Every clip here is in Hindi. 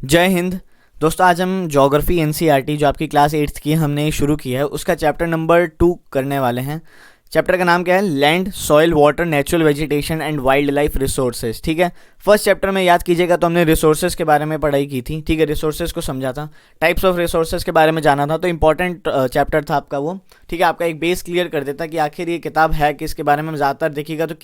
जय हिंद। दोस्तों, आज हम ज्योग्राफी एनसीईआरटी जो आपकी क्लास 8th की हमने शुरू की है उसका चैप्टर नंबर 2 करने वाले हैं। चैप्टर का नाम क्या है? Land, soil, water, natural vegetation and wild life resources. ठीक है, फर्स्ट चैप्टर में याद कीजिएगा तो हमने रिसोर्सेज के बारे में पढ़ाई की थी। ठीक है, रिसोर्सेज को समझा था, टाइप्स ऑफ रिसोर्सेज के बारे में जाना था, तो इंपॉर्टेंट चैप्टर था आपका वो। ठीक है, आपका एक बेस क्लियर कर देता कि आखिर ये किताब है किसके बारे में। हम ज़्यादातर देखिएगा तो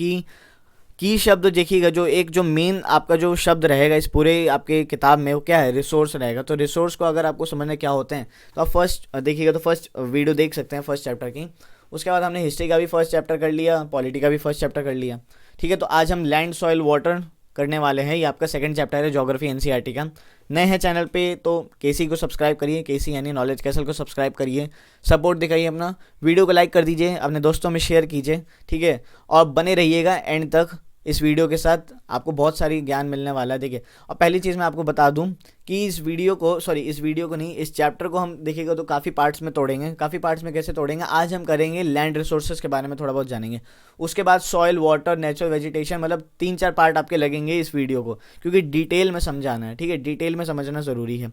की शब्द देखिएगा, जो मेन आपका जो शब्द रहेगा इस पूरे आपके किताब में वो क्या है? रिसोर्स रहेगा। तो रिसोर्स को अगर आपको समझना क्या होते हैं तो आप फर्स्ट देखिएगा, तो फर्स्ट वीडियो देख सकते हैं फर्स्ट चैप्टर की। उसके बाद हमने हिस्ट्री का भी फर्स्ट चैप्टर कर लिया, पॉलिटी का भी फर्स्ट चैप्टर कर लिया। ठीक है, तो आज हम लैंड, सॉइल, वाटर करने वाले हैं। ये आपका सेकंड चैप्टर है ज्योग्राफी एनसीईआरटी का। नए हैं चैनल पे तो केसी को सब्सक्राइब करिए, केसी यानी नॉलेज कैसल को सब्सक्राइब करिए, सपोर्ट दिखाइए अपना, वीडियो को लाइक कर दीजिए, अपने दोस्तों में शेयर कीजिए। ठीक है, और बने रहिएगा एंड तक। इस वीडियो के साथ आपको बहुत सारी ज्ञान मिलने वाला है। देखिए, और पहली चीज़ मैं आपको बता दूं कि इस वीडियो को नहीं, इस चैप्टर को हम देखिएगा तो काफ़ी पार्ट्स में तोड़ेंगे। काफ़ी पार्ट्स में कैसे तोड़ेंगे? आज हम करेंगे लैंड रिसोर्सेज के बारे में थोड़ा बहुत जानेंगे। उसके बाद सॉइल, वाटर, नेचुरल वेजिटेशन, मतलब 3-4 पार्ट आपके लगेंगे इस वीडियो को, क्योंकि डिटेल में समझाना है। ठीक है, डिटेल में समझना ज़रूरी है।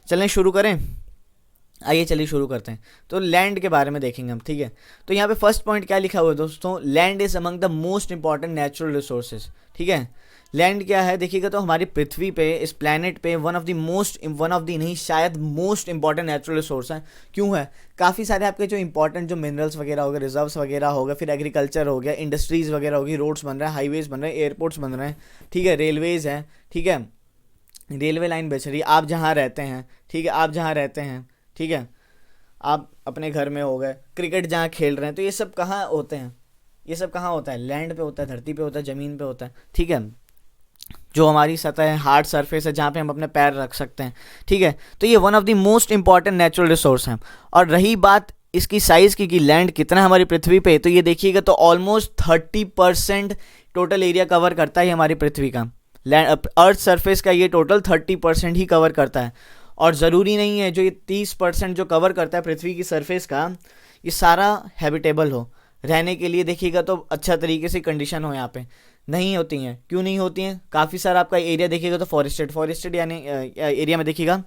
चलें शुरू करें। आइए चलिए शुरू करते हैं। तो लैंड के बारे में देखेंगे हम। ठीक है, तो यहाँ पे फर्स्ट पॉइंट क्या लिखा हुआ है दोस्तों? Land is among the most important natural resources. ठीक है, लैंड क्या है देखिएगा तो हमारी पृथ्वी पे, इस प्लैनेट पे वन ऑफ द नहीं शायद मोस्ट इंपॉर्टेंट नेचुरल रिसोर्स है। क्यों है? काफ़ी सारे आपके जो इंपॉर्टेंट जो मिनरल्स वगैरह हो गए, रिजर्व्स वगैरह हो गए, फिर एग्रीकल्चर हो गया, इंडस्ट्रीज़ वगैरह होगी, रोड्स बन रहे हैं, हाईवेज बन रहे हैं, एयरपोर्ट्स बन रहे हैं। ठीक है, रेलवेज़ हैं। ठीक है, रेलवे लाइन बच रही है। आप जहाँ रहते हैं, ठीक है, आप जहाँ रहते हैं, ठीक है, आप अपने घर में हो गए, क्रिकेट जहाँ खेल रहे हैं, तो ये सब कहाँ होते हैं? ये सब कहाँ होता है? लैंड पे होता है, धरती पे होता है, ज़मीन पे होता है। ठीक है, जो हमारी सतह है, हार्ड सरफेस है, जहाँ पे हम अपने पैर रख सकते हैं। ठीक है, तो ये one of the most important natural resource हैं। और रही बात इसकी साइज़ की कि लैंड कितना है हमारी पृथ्वी पे, तो ये देखिएगा तो ऑलमोस्ट 30% टोटल एरिया कवर करता है हमारी पृथ्वी का। लैंड अर्थ सरफेस का ये टोटल 30% ही कवर करता है। और ज़रूरी नहीं है जो ये 30% जो कवर करता है पृथ्वी की सरफेस का, ये सारा हैबिटेबल हो, रहने के लिए देखिएगा तो अच्छा तरीके से कंडीशन हो। यहाँ पे नहीं होती हैं। क्यों नहीं होती हैं? काफ़ी सारा आपका एरिया देखिएगा तो फॉरेस्टेड यानी एरिया में देखिएगा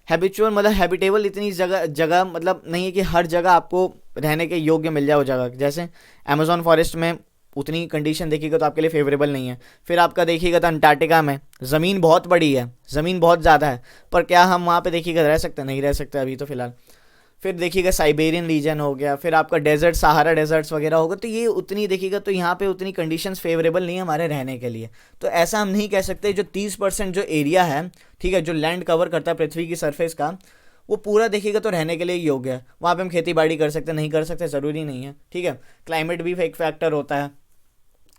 हैबिचुअल, मतलब हैबिटेबल इतनी जगह जगह मतलब नहीं है कि हर जगह आपको रहने के योग्य मिल जाए वो जगह। जैसे अमेजोन फॉरेस्ट में उतनी कंडीशन देखिएगा तो आपके लिए फेवरेबल नहीं है। फिर आपका देखिएगा तो अंटार्कटिका में ज़मीन बहुत बड़ी है, ज़मीन बहुत ज़्यादा है, पर क्या हम वहाँ पे देखिएगा रह सकते हैं? नहीं रह सकते अभी तो फ़िलहाल। फिर देखिएगा साइबेरियन रीजन हो गया, फिर आपका डेजर्ट, सहारा डेजर्ट्स वगैरह होगा, तो ये उतनी देखिएगा तो यहाँ पे उतनी कंडीशंस फेवरेबल नहीं है हमारे रहने के लिए। तो ऐसा हम नहीं कह सकते जो 30% जो एरिया है, ठीक है, जो लैंड कवर करता है पृथ्वी की सरफेस का, वो पूरा देखिएगा तो रहने के लिए योग्य है। वहाँ पे हम खेती बाड़ी कर सकते हैं, नहीं कर सकते ज़रूरी नहीं है। ठीक है, क्लाइमेट भी एक फैक्टर होता है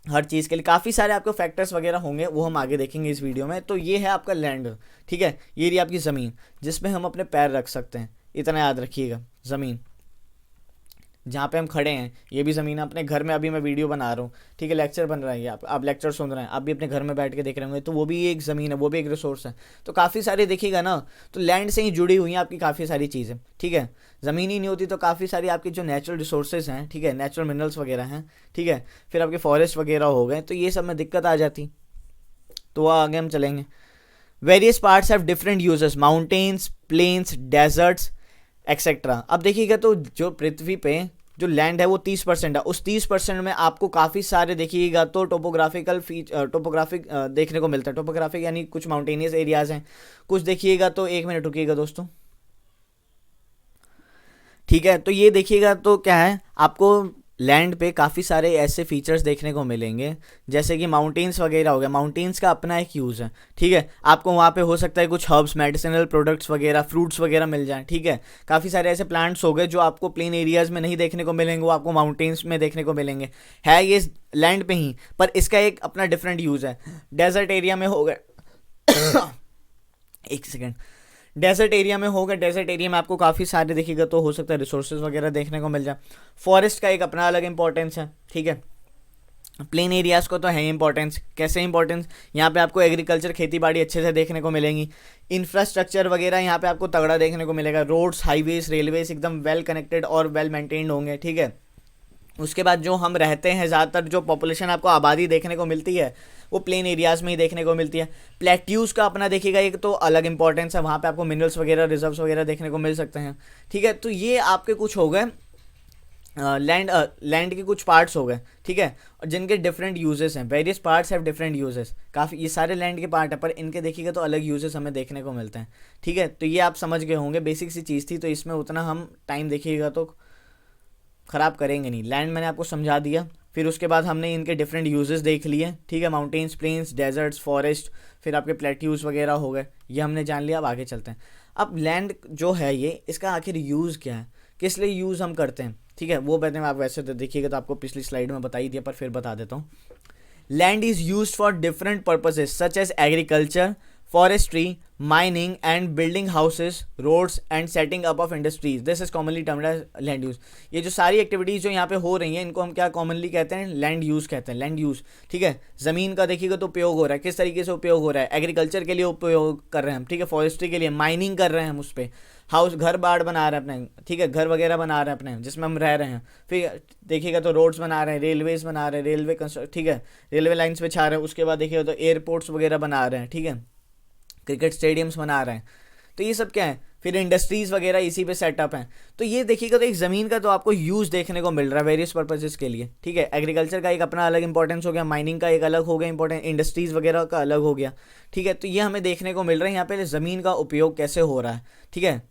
हर चीज़ के लिए। काफ़ी सारे आपको फैक्टर्स वगैरह होंगे, वो हम आगे देखेंगे इस वीडियो में। तो ये है आपका लैंड। ठीक है, ये रही आपकी ज़मीन जिसमें हम अपने पैर रख सकते हैं। इतना याद रखिएगा, ज़मीन जहाँ पे हम खड़े हैं ये भी ज़मीन है। अपने घर में अभी मैं वीडियो बना रहा हूँ, ठीक है, लेक्चर बन रहा है, ये आप लेक्चर सुन रहे हैं, आप भी अपने घर में बैठ के देख रहे होंगे, तो वो भी एक ज़मीन है, वो भी एक रिसोर्स है। तो काफ़ी सारे देखिएगा ना, तो लैंड से ही जुड़ी हुई हैं आपकी काफ़ी सारी चीज़ें। ठीक है, ज़मीन ही नहीं होती तो काफ़ी सारी आपकी जो नेचुरल रिसोर्सेज हैं, ठीक है, नेचुरल मिनरल्स वगैरह हैं, ठीक है, फिर आपके फॉरेस्ट वगैरह हो गए, तो ये सब में दिक्कत आ जाती। तो वह आगे हम चलेंगे। Various parts have different uses, mountains, plains, deserts etcetera. अब देखिएगा तो जो पृथ्वी पे जो लैंड है वो 30% है। उस 30% में आपको काफ़ी सारे देखिएगा तो टोपोग्राफिक देखने को मिलता है। टोपोग्राफिक यानी कुछ माउंटेनियस एरियाज हैं, कुछ देखिएगा तो, एक मिनट रुकिएगा दोस्तों। ठीक है, तो ये देखिएगा तो क्या है, आपको लैंड पे काफ़ी सारे ऐसे फीचर्स देखने को मिलेंगे जैसे कि माउंटेन्स वगैरह हो गया। माउंटेन्स का अपना एक यूज़ है। ठीक है, आपको वहाँ पे हो सकता है कुछ हर्ब्स, मेडिसिनल प्रोडक्ट्स वगैरह, फ्रूट्स वगैरह मिल जाएं। ठीक है, काफ़ी सारे ऐसे प्लांट्स हो गए जो आपको प्लेन एरियाज़ में नहीं देखने को मिलेंगे, वो आपको माउंटेन्स में देखने को मिलेंगे। है ये लैंड पे ही, पर इसका एक अपना डिफरेंट यूज़ है। डेजर्ट एरिया में हो गए एक सेकेंड, डेजर्ट एरिया में होगा, डेजर्ट एरिया में आपको काफ़ी सारे देखिएगा तो हो सकता है रिसोर्सेज वगैरह देखने को मिल जाए। फॉरेस्ट का एक अपना अलग इंपॉर्टेंस है। ठीक है, प्लेन एरियाज़ को तो है इंपॉर्टेंस। कैसे इंपॉर्टेंस? यहाँ पे आपको एग्रीकल्चर, खेती बाड़ी अच्छे से देखने को मिलेंगी। इंफ्रास्ट्रक्चर वगैरह यहाँ पे आपको तगड़ा देखने को मिलेगा। रोड्स, हाईवेज, रेलवेज एकदम वेल कनेक्टेड और वेल मेंटेन्ड होंगे। ठीक है, उसके बाद जो हम रहते हैं, ज़्यादातर जो पॉपुलेशन आपको आबादी देखने को मिलती है वो प्लेन एरियाज़ में ही देखने को मिलती है। प्लेट्यूज़ का अपना देखिएगा एक तो अलग इंपॉर्टेंस है, वहाँ पे आपको मिनरल्स वगैरह रिजर्व्स वगैरह देखने को मिल सकते हैं। ठीक है, तो ये आपके कुछ हो गए लैंड के कुछ पार्ट्स हो गए। ठीक है, और जिनके डिफरेंट यूजेस हैं, various parts have different uses. काफ़ी ये सारे लैंड के पार्ट हैं, पर इनके देखिएगा तो अलग यूजेस हमें देखने को मिलते हैं। ठीक है, तो ये आप समझ गए होंगे, बेसिक सी चीज़ थी, तो इसमें उतना हम टाइम देखिएगा तो ख़राब करेंगे नहीं। लैंड मैंने आपको समझा दिया, फिर उसके बाद हमने इनके डिफरेंट यूजेस देख लिए। ठीक है, माउंटेन्स, प्लेन्स, डेजर्ट्स, फॉरेस्ट, फिर आपके प्लेट्यूज वगैरह हो गए, ये हमने जान लिया। अब आगे चलते हैं। अब लैंड जो है ये, इसका आखिर यूज़ क्या है, किस लिए यूज़ हम करते हैं। ठीक है, वो कहते हैं, आप वैसे तो देखिएगा तो आपको पिछली स्लाइड में बता ही दिया, पर फिर बता देता हूँ। Land is use for different purposes such as agriculture, forestry, mining and building houses, roads and setting up of industries. This is commonly termed as land use. ये जो सारी एक्टिविटीज़ जो यहाँ पे हो रही हैं इनको हम क्या कॉमनली कहते हैं, लैंड यूज़ कहते हैं, लैंड यूज़। ठीक है, ज़मीन का देखिएगा तो उपयोग हो रहा है, किस तरीके से उपयोग हो रहा है, एग्रीकल्चर के लिए उपयोग कर रहे हैं हम। ठीक है, फॉरेस्ट्री के लिए, माइनिंग कर रहे हैं हम उस पर, हाउस घर बाड़ बना रहे हैं अपने। ठीक है, घर वगैरह बना रहे हैं अपने जिसमें हम रह रहे हैं। फिर देखिएगा तो रोड्स बना रहे हैं, रेलवेज बना रहे हैं, रेलवे कंस्ट्रक्ट, ठीक है, रेलवे लाइन्स पे छा रहे हैं। उसके बाद देखिएगा तो एयरपोर्ट्स वगैरह बना रहे हैं। ठीक है, क्रिकेट स्टेडियम्स बना रहे हैं। तो ये सब क्या है, फिर इंडस्ट्रीज़ वगैरह इसी पे सेटअप हैं। तो ये देखिएगा तो एक ज़मीन का तो आपको यूज़ देखने को मिल रहा है वेरियस पर्पसेस के लिए। ठीक है, एग्रीकल्चर का एक अपना अलग इंपॉर्टेंस हो गया, माइनिंग का एक अलग हो गया इंपॉर्टेंट, इंडस्ट्रीज़ वगैरह का अलग हो गया। ठीक है, तो ये हमें देखने को मिल रहा है यहाँ पे ज़मीन का उपयोग कैसे हो रहा है। ठीक है,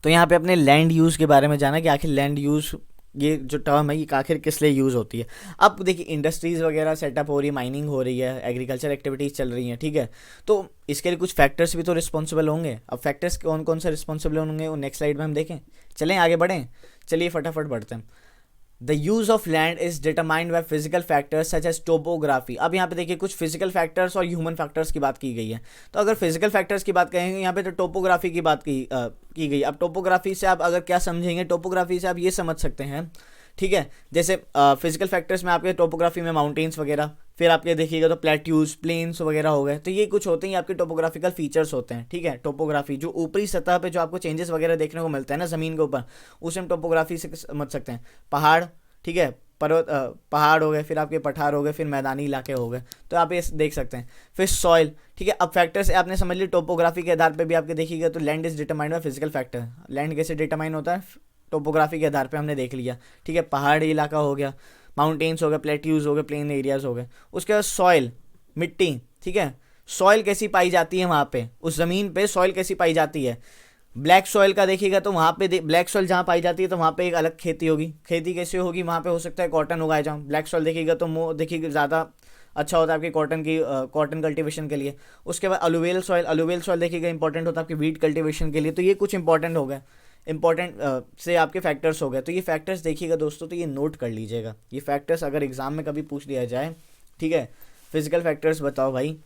तो यहाँ पे अपने लैंड यूज़ के बारे में जाना कि आखिर लैंड यूज़ ये जो टर्म है ये आखिर किस लिए यूज़ होती है। अब देखिए इंडस्ट्रीज़ वगैरह सेटअप हो रही है, माइनिंग हो रही है, एग्रीकल्चर एक्टिविटीज़ चल रही हैं। ठीक है, तो इसके लिए कुछ फैक्टर्स भी तो रिस्पॉन्सिबल होंगे। अब फैक्टर्स कौन कौन से रिस्पॉन्सिबल होंगे वो नेक्स्ट स्लाइड में हम देखें। चलें आगे बढ़ें, चलिए फटाफट बढ़ते हैं। The use of land is determined by physical factors such as topography. अब यहाँ पे देखिए कुछ फिजिकल फैक्टर्स और ह्यूमन फैक्टर्स की बात की गई है। तो अगर फिजिकल फैक्टर्स की बात करेंगे यहाँ पे तो टोपोग्राफी की बात की गई। अब टोपोग्राफी से आप अगर क्या समझेंगे, टोपोग्राफी से आप ये समझ सकते हैं। ठीक है, जैसे फिजिकल फैक्टर्स में आपके टोपोग्राफी में माउंटेन्स वगैरह, फिर आपके देखिएगा तो प्लेट्यूज, प्लेन्स वगैरह हो गए। तो ये कुछ होते हैं आपके टोपोग्राफिकल फीचर्स होते हैं। ठीक है, टोपोग्राफी जो ऊपरी सतह पे जो आपको चेंजेस वगैरह देखने को मिलता है ना ज़मीन के ऊपर, उसे हम टोपोग्राफी से समझ सकते हैं। पहाड़, ठीक है, पर्वत, पहाड़ हो गए, फिर आपके पठार हो गए, फिर मैदानी इलाके हो गए, तो आप ये देख सकते हैं। फिर सॉइल, ठीक है। अब फैक्टर्स आपने समझ ली, टोपोग्राफी के आधार पे भी आपके देखिएगा तो land is determined by physical factor. Land कैसे डिटरमाइन होता है, टोपोग्राफी के आधार पे हमने देख लिया। ठीक है, पहाड़ी इलाका हो गया, माउंटेन्स हो गए, प्लेट्यूज हो गए, प्लेन एरियाज हो गए। उसके बाद सॉइल, मिट्टी, ठीक है, सॉइल कैसी पाई जाती है वहाँ पे, उस ज़मीन पे सॉइल कैसी पाई जाती है। ब्लैक सॉइल का देखिएगा तो वहाँ पे ब्लैक सॉइल जहाँ पाई जाती है तो वहाँ पे एक अलग खेती होगी। खेती कैसे होगी, वहाँ पे हो सकता है कॉटन उगाए जाऊँ। ब्लैक सॉइल देखिएगा तो देखिएगा ज़्यादा अच्छा होता है आपकी कॉटन कल्टीवेशन के लिए। उसके बाद अलुवेल सॉइल देखिएगा इंपॉर्टेंट होता है आपकी वीट कल्टीवेशन के लिए। तो ये कुछ इंपॉर्टेंट हो गए, इंपॉर्टेंट से आपके फैक्टर्स हो गए। तो ये फैक्टर्स देखिएगा दोस्तों, तो ये नोट कर लीजिएगा। ये फैक्टर्स अगर एग्जाम में कभी पूछ लिया जाए, ठीक है, फिजिकल फैक्टर्स बताओ भाई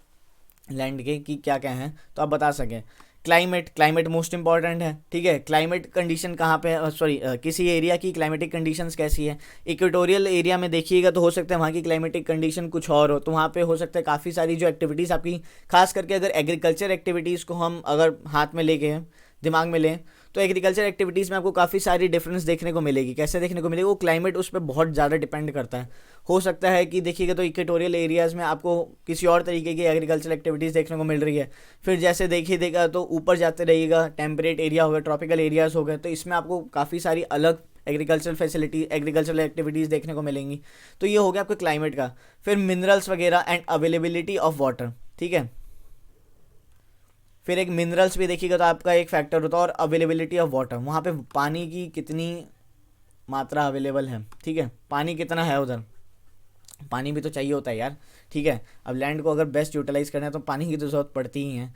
लैंड के कि क्या क्या हैं, तो आप बता सकें। क्लाइमेट मोस्ट इंपॉर्टेंट है। ठीक है, क्लाइमेट कंडीशन कहाँ पे है, सॉरी किसी एरिया की क्लाइमेटिक कंडीशंस कैसी है। इक्वेटोरियल एरिया में देखिएगा तो हो सकता है वहाँ की क्लाइमेटिक कंडीशन कुछ और हो, तो वहाँ पे हो सकता है काफ़ी सारी जो एक्टिविटीज़ आपकी, खास करके अगर एग्रीकल्चर एक्टिविटीज़ को हम अगर हाथ में लेके दिमाग में लें तो एग्रीकल्चर एक्टिविटीज़ में आपको काफ़ी सारी डिफरेंस देखने को मिलेगी। कैसे देखने को मिलेगी, वो क्लाइमेट उस पर बहुत ज़्यादा डिपेंड करता है। हो सकता है कि देखिएगा तो इक्वेटोरियल एरियाज़ में आपको किसी और तरीके की एग्रीकल्चर एक्टिविटीज़ देखने को मिल रही है। फिर जैसे देखिएगा तो ऊपर जाते रहिएगा, टेम्परेट एरिया हो गया, ट्रॉपिकल एरियाज़ हो गए, तो इसमें आपको काफ़ी सारी अलग एग्रीकल्चरल एक्टिविटीज़ देखने को मिलेंगी। तो ये हो गया आपके क्लाइमेट का। फिर मिनरल्स वगैरह एंड अवेलेबिलिटी ऑफ वाटर, ठीक है। फिर एक मिनरल्स भी देखिएगा तो आपका एक फैक्टर होता है, और अवेलेबिलिटी ऑफ वाटर, वहाँ पे पानी की कितनी मात्रा अवेलेबल है। ठीक है, पानी कितना है उधर, पानी भी तो चाहिए होता है यार। ठीक है, अब लैंड को अगर बेस्ट यूटिलाइज़ करना है तो पानी की तो ज़रूरत पड़ती ही है,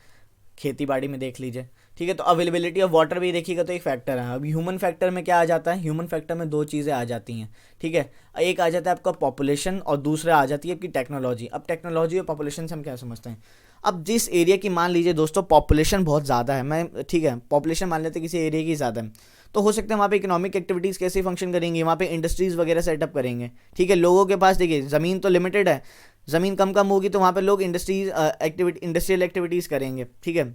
खेती बाड़ी में देख लीजिए। ठीक है, तो अवेलेबिलिटी ऑफ वाटर भी देखिएगा तो एक फैक्टर है। अब ह्यूमन फैक्टर में क्या आ जाता है, ह्यूमन फैक्टर में दो चीज़ें आ जाती हैं। ठीक है, एक आ जाता है आपका पॉपुलेशन और दूसरा आ जाती है आपकी टेक्नोलॉजी। अब टेक्नोलॉजी और पॉपुलेशन से हम क्या समझते हैं, अब जिस एरिया की मान लीजिए दोस्तों पॉपुलेशन बहुत ज़्यादा है, मैं ठीक है पॉपुलेशन मान लेते किसी एरिया की ज़्यादा है, तो हो सकता है वहाँ पे इकोनॉमिक एक्टिविटीज़ कैसे फंक्शन करेंगी, वहाँ पे इंडस्ट्रीज़ वगैरह सेटअप करेंगे। ठीक है, लोगों के पास देखिए ज़मीन तो लिमिटेड है, ज़मीन कम होगी तो वहाँ पे लोग इंडस्ट्रियल एक्टिविटीज़ करेंगे। ठीक है,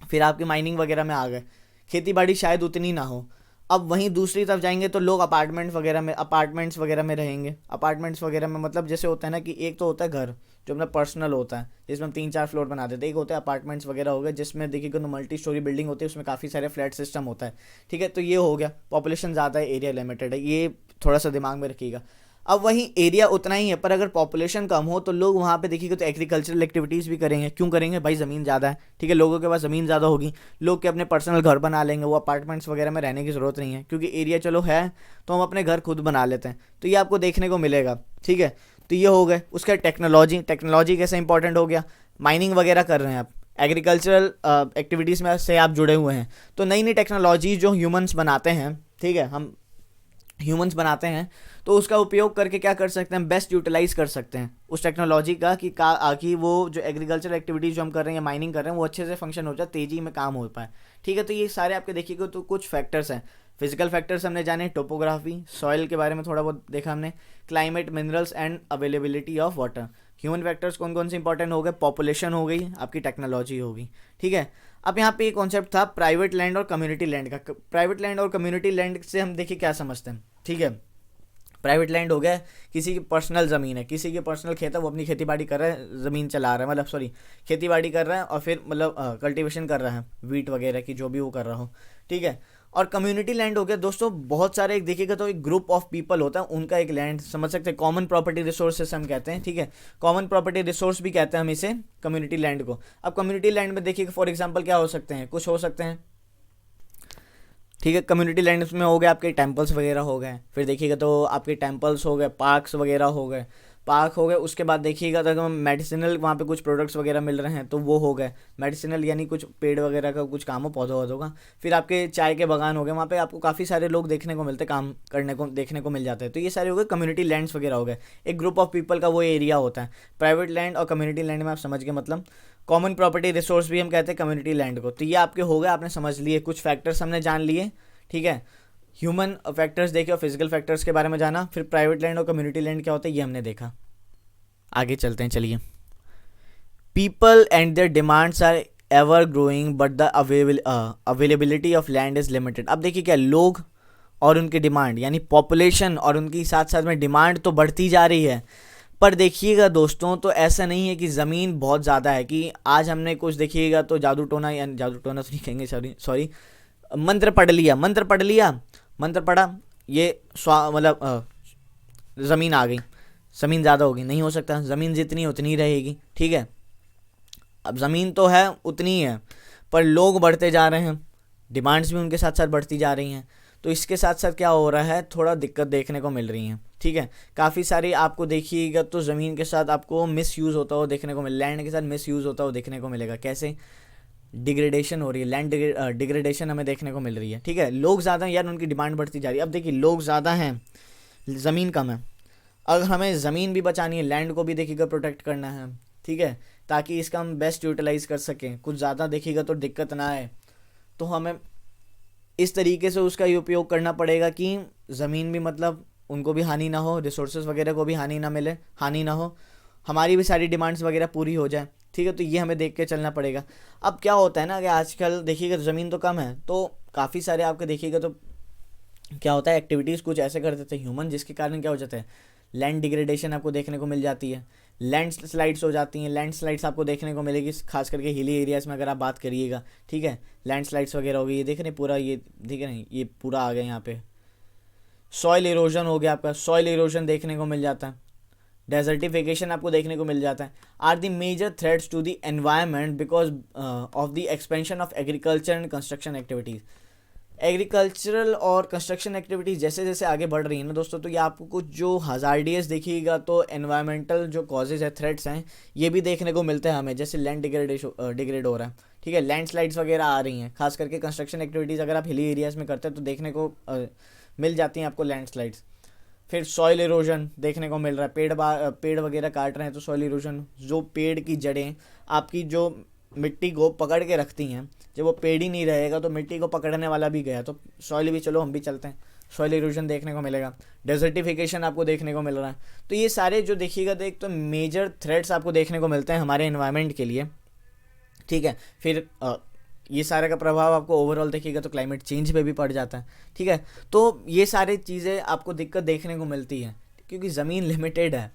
फिर आपकी माइनिंग वगैरह में आ गए, खेती बाड़ी शायद उतनी ना हो। अब वहीं दूसरी तरफ जाएंगे तो लोग अपार्टमेंट्स वगैरह में रहेंगे। अपार्टमेंट्स वगैरह में मतलब जैसे होता है ना कि एक तो होता है घर जो अपना पर्सनल होता है, जिसमें हम 3-4 फ्लोर बना देते हैं। एक होता है अपार्टमेंट्स वगैरह हो गए, जिसमें देखिएगा तो मल्टी स्टोरी बिल्डिंग होती है, उसमें काफ़ी सारे फ्लैट सिस्टम होता है। ठीक है, तो ये हो गया, पॉपुलेशन ज़्यादा है, एरिया लिमिटेड है, ये थोड़ा सा दिमाग में रखिएगा। अब वहीं एरिया उतना ही है, पर अगर पॉपुलेशन कम हो तो लोग वहाँ पे देखिएगा तो एग्रीकल्चरल एक्टिविटीज़ भी करेंगे। क्यों करेंगे भाई? ज़मीन ज़्यादा है। ठीक है, लोगों के पास ज़मीन ज़्यादा होगी, लोग के अपने पर्सनल घर बना लेंगे, वो अपार्टमेंट्स वगैरह में रहने की ज़रूरत नहीं है, क्योंकि एरिया चलो है तो हम अपने घर खुद बना लेते हैं। तो ये आपको देखने को मिलेगा। ठीक है, तो ये हो गए। उसका टेक्नोलॉजी कैसे इंपॉर्टेंट हो गया? माइनिंग वगैरह कर रहे हैं आप, एग्रीकल्चरल एक्टिविटीज़ में से आप जुड़े हुए हैं, तो नई नई टेक्नोलॉजी जो ह्यूमंस बनाते हैं, ठीक है, हम ह्यूमंस बनाते हैं, तो उसका उपयोग करके क्या कर सकते हैं? बेस्ट यूटिलाइज कर सकते हैं उस टेक्नोलॉजी का कि वो जो एग्रीकल्चर एक्टिविटीज़ जो हम कर रहे हैं, माइनिंग कर रहे हैं, वो अच्छे से फंक्शन हो जाए, तेज़ी में काम हो पाए। ठीक है, तो ये सारे आपके देखिएगा तो कुछ फैक्टर्स हैं। फिजिकल फैक्टर्स हमने जाने, टोपोग्राफी, सॉइल के बारे में थोड़ा बहुत देखा हमने, climate, minerals and availability of water. Human factors कौन कौन से इंपॉर्टेंट हो गए? पॉपुलेशन हो गई, आपकी टेक्नोलॉजी होगी। ठीक है, अब यहाँ पे एक कॉन्सेप्ट था प्राइवेट लैंड और कम्युनिटी लैंड का। प्राइवेट लैंड और कम्युनिटी लैंड से हम देखिए क्या समझते हैं। ठीक है, प्राइवेट लैंड हो गया, किसी की पर्सनल ज़मीन है, किसी की पर्सनल खेत है, वो अपनी खेती बाड़ी कर रहा है, ज़मीन चला रहा है, मतलब सॉरी खेती बाड़ी कर रहा है, और फिर मतलब कल्टीवेशन कर रहा है वीट वगैरह की, जो भी वो कर रहा हो। ठीक है, और कम्युनिटी लैंड हो गया दोस्तों, बहुत सारे एक देखिएगा तो एक ग्रुप ऑफ पीपल होता है, उनका एक लैंड समझ सकते हैं। कॉमन प्रॉपर्टी रिसोर्सेस हम कहते हैं। ठीक है, कॉमन प्रॉपर्टी रिसोर्स भी कहते हैं हम इसे, कम्युनिटी लैंड को। अब कम्युनिटी लैंड में देखिएगा फॉर एग्जाम्पल क्या हो सकते हैं, कुछ हो सकते हैं। ठीक है, कम्युनिटी लैंड्स में हो गए आपके टेम्पल्स वगैरह हो गए, फिर देखिएगा तो आपके टेम्पल्स हो गए, पार्क्स वगैरह हो गए, पार्क हो गए। उसके बाद देखिएगा तो मेडिसिनल वहाँ पे कुछ प्रोडक्ट्स वगैरह मिल रहे हैं, तो वो हो गए मेडिसिनल, यानी कुछ पेड़ वगैरह का कुछ काम हो, पौधों वौधों का। फिर आपके चाय के बागान हो गए, वहाँ पे आपको काफ़ी सारे लोग देखने को मिलते, काम करने को देखने को मिल जाते हैं। तो ये सारे हो गए कम्युनिटी लैंड्स वगैरह हो गए, एक ग्रुप ऑफ पीपल का वो एरिया होता है। प्राइवेट लैंड और कम्युनिटी लैंड में आप समझ गए मतलब। कॉमन प्रॉपर्टी रिसोर्स भी हम कहते हैं कम्युनिटी लैंड को। तो ये आपके हो गए, आपने समझ लिए, कुछ फैक्टर्स हमने जान लिए। ठीक है, ह्यूमन फैक्टर्स देखे और फिजिकल फैक्टर्स के बारे में जाना, फिर प्राइवेट लैंड और कम्युनिटी लैंड क्या होता है ये हमने देखा। आगे चलते हैं, चलिए। People and their demands are ever growing but the availability of land is limited. अब देखिए क्या, लोग और उनकी डिमांड, यानी पॉपुलेशन और उनकी साथ साथ में डिमांड तो बढ़ती जा रही है, पर देखिएगा दोस्तों तो ऐसा नहीं है कि ज़मीन बहुत ज़्यादा है, कि आज हमने कुछ देखिएगा तो जादू टोना, यानी जादू टोना तो नहीं कहेंगे, सॉरी मंत्र पढ़ लिया, मंत्र पढ़ा, ये मतलब ज़मीन आ गई, ज़मीन ज़्यादा होगी, नहीं हो सकता। ज़मीन जितनी उतनी रहेगी। ठीक है, अब ज़मीन तो है उतनी है, पर लोग बढ़ते जा रहे हैं, डिमांड्स भी उनके साथ साथ बढ़ती जा रही हैं, तो इसके साथ साथ क्या हो रहा है, थोड़ा दिक्कत देखने को मिल रही है। ठीक है, काफ़ी सारी आपको देखिएगा तो ज़मीन के साथ आपको मिस यूज़ होता हुआ देखने को लैंड के साथ मिस यूज़ होता हुआ देखने को मिलेगा। कैसे? डिग्रेडेशन हो रही है, लैंड डिग्रेडेशन हमें देखने को मिल रही है। ठीक है, लोग ज़्यादा हैं यार, उनकी डिमांड बढ़ती जा रही है। अब देखिए लोग ज़्यादा हैं, ज़मीन कम है, अगर हमें ज़मीन भी बचानी है, लैंड को भी देखिएगा प्रोटेक्ट करना है। ठीक है, ताकि इसका हम बेस्ट यूटिलाइज़ कर सकें, कुछ ज़्यादा देखिएगा तो दिक्कत ना आए, तो हमें इस तरीके से उसका उपयोग करना पड़ेगा कि ज़मीन भी मतलब उनको भी हानि ना हो, रिसोर्सेज वगैरह को भी हानि ना मिले, हानि ना हो, हमारी भी सारी डिमांड्स वगैरह पूरी हो जाए। ठीक है, तो ये हमें देख के चलना पड़ेगा। अब क्या होता है ना कि आजकल देखिएगा ज़मीन तो कम है, तो काफ़ी सारे आपके देखिएगा तो क्या होता है, एक्टिविटीज़ कुछ ऐसे कर देते हैं ह्यूमन, जिसके कारण क्या हो जाता है, लैंड डिग्रेडेशन आपको देखने को मिल जाती है, लैंड स्लाइड्स हो जाती हैं। लैंड स्लाइड्स आपको देखने को मिलेगी खास करके हिली एरियाज़ में अगर आप बात करिएगा। ठीक है, लैंड स्लाइड्स वगैरह हो गई, ये देख रहे हैं पूरा, ये देख रहे हैं, ये पूरा आ गया यहाँ पे। सॉइल इरोजन हो गया आपका, सॉइल इरोजन देखने को मिल जाता है, डेजर्टिफिकेशन आपको देखने को मिल जाता है। Are the major threats to the environment because of the expansion of agriculture and construction activities. Agricultural और कंस्ट्रक्शन एक्टिविटीज़ जैसे जैसे आगे बढ़ रही है ना दोस्तों, तो ये आपको कुछ जो हज़ार्डियस देखिएगा तो एनवायरमेंटल जो कॉजेज़ है, थ्रेट्स हैं, ये भी देखने को मिलते हैं हमें, जैसे लैंड डिग्रेड हो रहा है। ठीक है, लैंडस्लाइड्स वगैरह आ रही हैं, खास करके कंस्ट्रक्शन एक्टिविटीज़ अगर आप हिली एरियाज़ में करते हैं तो देखने को मिल जाती हैं आपको लैंडस्लाइड्स। फिर सॉइल इरोजन देखने को मिल रहा है, पेड़ वगैरह काट रहे हैं तो सॉइल इरोजन, जो पेड़ की जड़ें आपकी जो मिट्टी को पकड़ के रखती हैं, जब वो पेड़ ही नहीं रहेगा तो मिट्टी को पकड़ने वाला भी गया, तो सॉइल भी चलो हम भी चलते हैं, सॉइल इरोजन देखने को मिलेगा। डेजर्टिफिकेशन आपको देखने को मिल रहा है। तो ये सारे जो देखिएगा तो एक तो मेजर थ्रेट्स आपको देखने को मिलते हैं हमारे एनवायरनमेंट के लिए। ठीक है, फिर ये सारे का प्रभाव आपको ओवरऑल देखिएगा तो क्लाइमेट चेंज पे भी पड़ जाता है, ठीक है। तो ये सारी चीज़ें आपको दिक्कत देखने को मिलती है क्योंकि ज़मीन लिमिटेड है।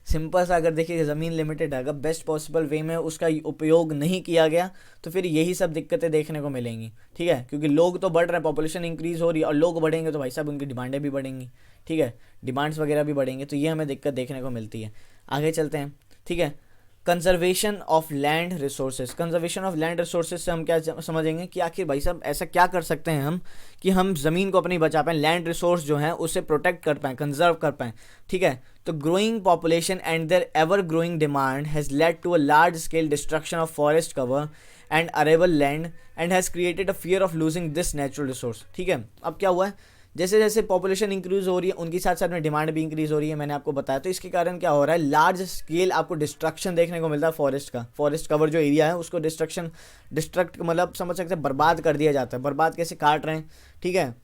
सिंपल सा अगर देखिए ज़मीन लिमिटेड है, अगर बेस्ट पॉसिबल वे में उसका उपयोग नहीं किया गया तो फिर यही सब दिक्कतें देखने को मिलेंगी, ठीक है। क्योंकि लोग तो बढ़ रहे हैं, पॉपुलेशन इंक्रीज़ हो रही है और लोग बढ़ेंगे तो भाई साहब उनकी डिमांडें भी बढ़ेंगी, ठीक है, डिमांड्स वगैरह भी बढ़ेंगे, तो ये हमें दिक्कत देखने को मिलती है। आगे चलते हैं, ठीक है। Conservation of land resources, conservation of land resources से हम क्या समझेंगे कि आखिर भाई साहब ऐसा क्या कर सकते हैं हम कि हम ज़मीन को अपनी बचा पाएँ, लैंड रिसोर्स जो है उसे प्रोटेक्ट कर पाएँ, कंजर्व कर पाएँ, ठीक है। तो growing population and their ever growing demand has led to a large scale destruction of forest cover and arable land and has created a fear of losing this natural resource, ठीक है। अब क्या हुआ है, जैसे जैसे पॉपुलेशन इंक्रीज़ हो रही है उनकी साथ साथ में डिमांड भी इंक्रीज़ हो रही है, मैंने आपको बताया। तो इसके कारण क्या हो रहा है, लार्ज स्केल आपको डिस्ट्रक्शन देखने को मिलता है फॉरेस्ट का, फॉरेस्ट कवर जो एरिया है उसको डिस्ट्रक्ट मतलब समझ सकते हैं बर्बाद कर दिया जाता है। बर्बाद कैसे, काट रहे हैं, ठीक है,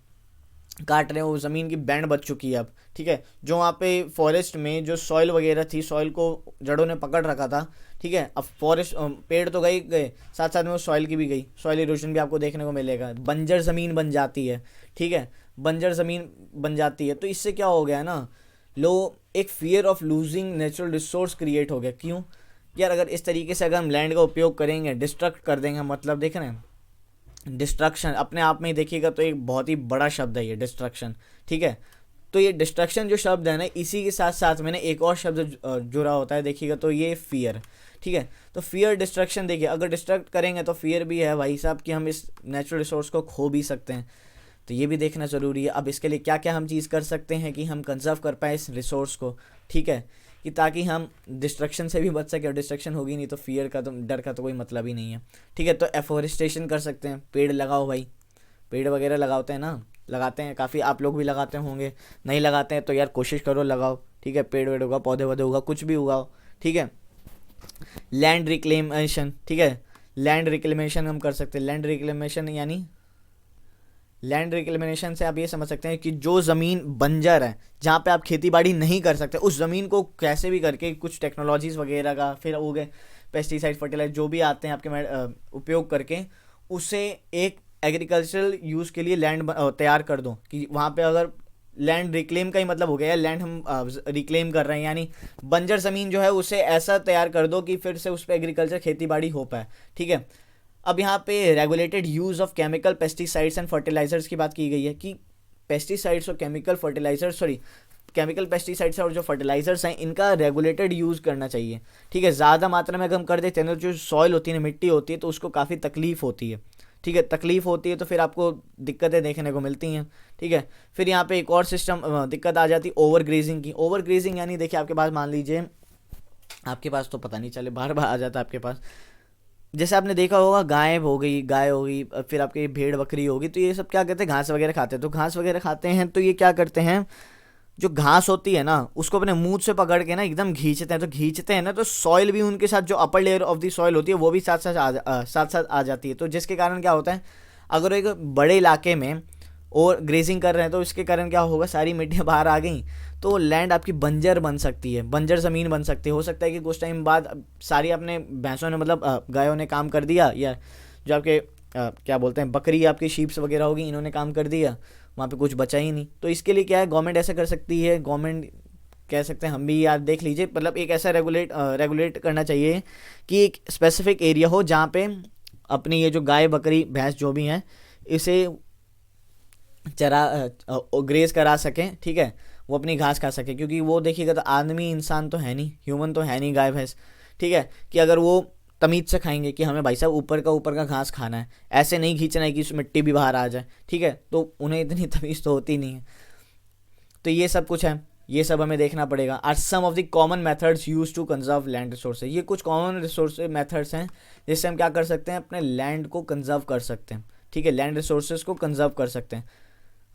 काट रहे हैं, वो ज़मीन की बैंड बच चुकी है अब, ठीक है। जो वहाँ पे फॉरेस्ट में जो सॉइल वगैरह थी, सॉइल को जड़ों ने पकड़ रखा था, ठीक है। अब फॉरेस्ट पेड़ तो गए साथ साथ में वो सॉइल की भी गई, सॉइल इरोजन भी आपको देखने को मिलेगा, बंजर ज़मीन बन जाती है, ठीक है, बंजर ज़मीन बन जाती है। तो इससे क्या हो गया ना, एक fear of losing natural resource create हो गया। क्यों यार, अगर इस तरीके से अगर हम लैंड का उपयोग करेंगे, डिस्ट्रक्ट कर देंगे, मतलब देख रहे हैं डिस्ट्रक्शन अपने आप में ही देखिएगा तो एक बहुत ही बड़ा शब्द है ये डिस्ट्रक्शन, ठीक है। तो ये डिस्ट्रक्शन जो शब्द है ना, इसी के साथ साथ मैंने एक और शब्द जुड़ा होता है, देखिएगा तो ये फियर, ठीक है। तो फियर डिस्ट्रक्शन, देखिए अगर डिस्ट्रक्ट करेंगे तो फियर भी है भाई साहब कि हम इस नेचुरल रिसोर्स को खो भी सकते हैं, तो ये भी देखना ज़रूरी है। अब इसके लिए क्या क्या हम चीज़ कर सकते हैं कि हम कंजर्व कर पाएँ इस रिसोर्स को, ठीक है, कि ताकि हम डिस्ट्रक्शन से भी बच सकें। और डिस्ट्रक्शन होगी नहीं तो फियर का, तो डर का तो कोई मतलब ही नहीं है, ठीक है। तो एफोरेस्टेशन कर सकते हैं, पेड़ लगाओ भाई, पेड़ वगैरह लगाते हैं ना, लगाते हैं काफ़ी, आप लोग भी लगाते होंगे, नहीं लगाते हैं तो यार कोशिश करो लगाओ, ठीक है। पेड़ वेड़ उगाओ, पौधे वौधे उगाओ, कुछ भी उगाओ, ठीक है। लैंड रिक्लेमेशन, ठीक है, लैंड रिक्लेमेशन हम कर सकते हैं। लैंड रिक्लेमेशन यानी लैंड रिक्लेमेशन से आप ये समझ सकते हैं कि जो ज़मीन बंजर है, जहाँ पे आप खेती बाड़ी नहीं कर सकते, उस ज़मीन को कैसे भी करके कुछ टेक्नोलॉजीज़ वगैरह का, फिर हो गए पेस्टिसाइड, फर्टिलाइजर जो भी आते हैं आपके उपयोग करके उसे एक एग्रीकल्चरल यूज़ के लिए लैंड तैयार कर दो। कि वहाँ पे अगर लैंड रिक्लेम का ही मतलब हो गया है, लैंड हम रिक्लेम कर रहे हैं, यानी बंजर ज़मीन जो है उसे ऐसा तैयार कर दो कि फिर से उस पर एग्रीकल्चर खेती बाड़ी हो पाए, ठीक है। अब यहाँ पे regulated use of chemical pesticides and fertilisers की बात की गई है कि पेस्टिसाइड्स और केमिकल पेस्टिसाइड्स और जो फर्टिलाइजर्स हैं इनका रेगुलेटेड यूज़ करना चाहिए, ठीक है। ज़्यादा मात्रा में अगर हम कर देते हैं तो जो सॉइल होती है ना, मिट्टी होती है, तो उसको काफ़ी तकलीफ़ होती है, ठीक है, तकलीफ़ होती है तो फिर आपको दिक्कतें देखने को मिलती हैं, ठीक है। फिर यहाँ पे एक और दिक्कत आ जाती है ओवर ग्रेजिंग की। ओवर ग्रेजिंग यानी देखिए आपके पास, मान लीजिए आपके पास तो पता नहीं चले, बार बार आ जाता है आपके पास, जैसे आपने देखा होगा गाय हो गई, फिर आपकी भेड़ बकरी होगी, तो ये सब क्या करते हैं, घास वगैरह खाते हैं। तो घास वगैरह खाते हैं तो ये क्या करते हैं, जो घास होती है ना उसको अपने मुंह से पकड़ के ना एकदम खींचते हैं। तो खींचते हैं ना तो सॉइल भी उनके साथ, जो upper layer of the soil होती है वो भी साथ साथ आ जाती है। तो जिसके कारण क्या होता है, अगर एक बड़े इलाके में और ग्रेजिंग कर रहे हैं तो इसके कारण क्या होगा, सारी मिट्टियाँ बाहर आ गई तो लैंड आपकी बंजर बन सकती है, बंजर ज़मीन बन सकती है। हो सकता है कि कुछ टाइम बाद सारी अपने भैंसों ने, मतलब गायों ने काम कर दिया, या जो आपके क्या बोलते हैं बकरी, आपकी शीप्स वगैरह होगी, इन्होंने काम कर दिया, वहाँ पे कुछ बचा ही नहीं। तो इसके लिए क्या है, गवर्नमेंट ऐसा कर सकती है, गवर्नमेंट कह सकते हैं हम भी, यार देख लीजिए, मतलब एक ऐसा रेगुलेट करना चाहिए कि एक स्पेसिफिक एरिया हो जहाँ पे अपनी ये जो गाय बकरी भैंस जो भी हैं इसे ग्रेज करा सकें, ठीक है, वो अपनी घास खा सके। क्योंकि वो देखिएगा तो आदमी इंसान तो है नहीं, ह्यूमन तो है नहीं गाय भैंस, ठीक है, कि अगर वो तमीज़ से खाएंगे कि हमें भाई साहब ऊपर का घास खाना है, ऐसे नहीं खींचना है कि उस मिट्टी भी बाहर आ जाए, ठीक है, तो उन्हें इतनी तमीज़ तो होती नहीं है। तो ये सब कुछ है, ये सब हमें देखना पड़ेगा। Are some of the common methods use to conserve land resources, ये कुछ कॉमन रिसोर्स मेथड्स हैं जिससे हम क्या कर सकते हैं, अपने लैंड को कंजर्व कर सकते हैं, ठीक है, लैंड रिसोर्सेज को कंजर्व कर सकते हैं।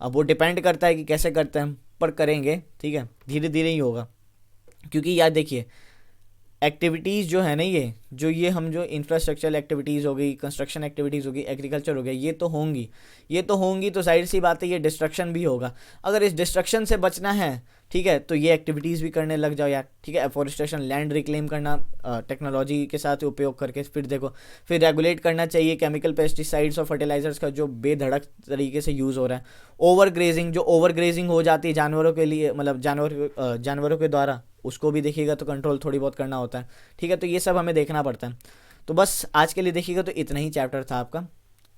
अब वो डिपेंड करता है कि कैसे करते हैं हम, पर करेंगे, ठीक है, धीरे धीरे ही होगा। क्योंकि यार देखिए एक्टिविटीज़ जो है ना, ये हम जो इंफ्रास्ट्रक्चरल एक्टिविटीज़ हो गई, कंस्ट्रक्शन एक्टिविटीज़ हो गई, एग्रीकल्चर हो गया, ये तो होंगी तो जाहिर सी बात है ये डिस्ट्रक्शन भी होगा। अगर इस डिस्ट्रक्शन से बचना है, ठीक है, तो ये एक्टिविटीज़ भी करने लग जाओ यार, ठीक है। एफोरेस्टेशन, लैंड रिक्लेम करना टेक्नोलॉजी के साथ उपयोग करके, फिर देखो, फिर रेगुलेट करना चाहिए केमिकल पेस्टिसाइड्स और फर्टिलाइजर्स का जो बेधड़क तरीके से यूज़ हो रहा है। ओवर ग्रेजिंग, जो ओवर ग्रेजिंग हो जाती है जानवरों के लिए, मतलब जानवरों के द्वारा, उसको भी देखिएगा तो कंट्रोल थोड़ी बहुत करना होता है, ठीक है। तो ये सब हमें देखना पड़ता है। तो बस आज के लिए देखिएगा तो इतना ही चैप्टर था आपका,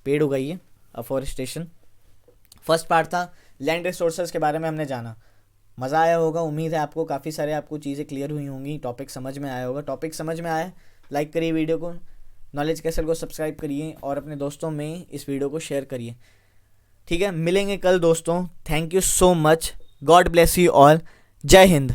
पेड़ उगाइए, अफोरेस्टेशन। फर्स्ट पार्ट था लैंड रिसोर्सेज के बारे में हमने जाना। मज़ा आया होगा, उम्मीद है आपको काफ़ी सारे आपको चीज़ें क्लियर हुई होंगी, टॉपिक समझ में आया होगा। टॉपिक समझ में आया, लाइक करिए वीडियो को, नॉलेज कैसल को सब्सक्राइब करिए और अपने दोस्तों में इस वीडियो को शेयर करिए, ठीक है। मिलेंगे कल दोस्तों, thank you so much, God bless you all, जय हिंद।